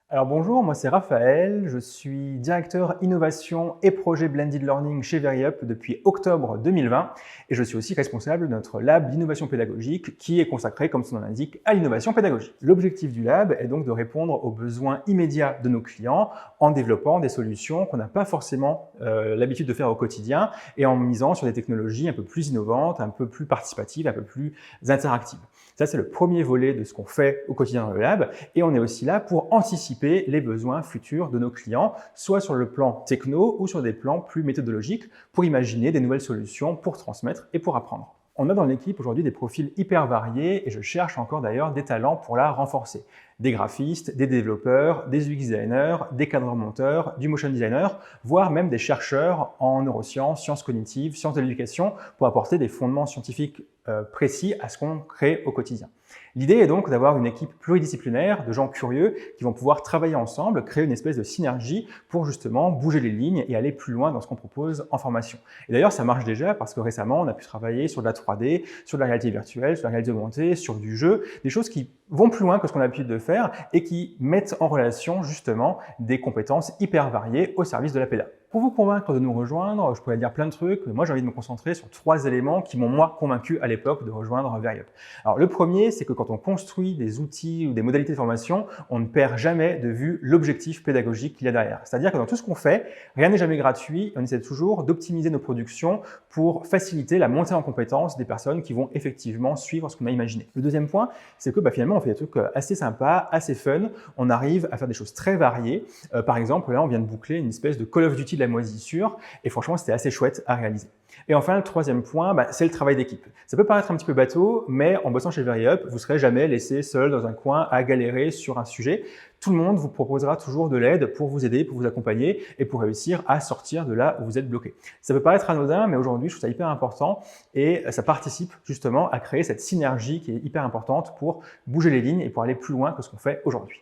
Alors bonjour, moi c'est Raphaël, je suis directeur innovation et projet Blended Learning chez Veryup depuis octobre 2020 et je suis aussi responsable de notre lab d'innovation pédagogique qui est consacré, comme son nom l'indique, à l'innovation pédagogique. L'objectif du lab est donc de répondre aux besoins immédiats de nos clients en développant des solutions qu'on n'a pas forcément l'habitude de faire au quotidien et en misant sur des technologies un peu plus innovantes, un peu plus participatives, un peu plus interactives. Ça, c'est le premier volet de ce qu'on fait au quotidien dans le lab et on est aussi là pour anticiper les besoins futurs de nos clients, soit sur le plan techno ou sur des plans plus méthodologiques pour imaginer des nouvelles solutions pour transmettre et pour apprendre. On a dans l'équipe aujourd'hui des profils hyper variés et je cherche encore d'ailleurs des talents pour la renforcer. Des graphistes, des développeurs, des UX designers, des cadres monteurs, du motion designer, voire même des chercheurs en neurosciences, sciences cognitives, sciences de l'éducation pour apporter des fondements scientifiques précis à ce qu'on crée au quotidien. L'idée est donc d'avoir une équipe pluridisciplinaire de gens curieux qui vont pouvoir travailler ensemble, créer une espèce de synergie pour justement bouger les lignes et aller plus loin dans ce qu'on propose en formation. Et d'ailleurs, ça marche déjà parce que récemment, on a pu travailler sur de la 3D, sur de la réalité virtuelle, sur la réalité augmentée, sur du jeu, des choses qui vont plus loin que ce qu'on a l'habitude de faire et qui mettent en relation justement des compétences hyper variées au service de la pédagogie. Pour vous convaincre de nous rejoindre, je pourrais dire plein de trucs, mais moi j'ai envie de me concentrer sur 3 éléments qui m'ont moi convaincu à l'époque de rejoindre Veryup. Alors le premier, c'est que quand on construit des outils ou des modalités de formation, on ne perd jamais de vue l'objectif pédagogique qu'il y a derrière. C'est-à-dire que dans tout ce qu'on fait, rien n'est jamais gratuit et on essaie toujours d'optimiser nos productions pour faciliter la montée en compétences des personnes qui vont effectivement suivre ce qu'on a imaginé. Le deuxième point, c'est que finalement on fait des trucs assez sympas, assez fun, on arrive à faire des choses très variées. Par exemple, là on vient de boucler une espèce de Call of Duty de la moisissure et franchement c'était assez chouette à réaliser. Et enfin le troisième point, c'est le travail d'équipe. Ça peut paraître un petit peu bateau, mais en bossant chez Veryup, vous ne serez jamais laissé seul dans un coin à galérer sur un sujet. Tout le monde vous proposera toujours de l'aide pour vous aider, pour vous accompagner et pour réussir à sortir de là où vous êtes bloqué. Ça peut paraître anodin, mais aujourd'hui je trouve ça hyper important et ça participe justement à créer cette synergie qui est hyper importante pour bouger les lignes et pour aller plus loin que ce qu'on fait aujourd'hui.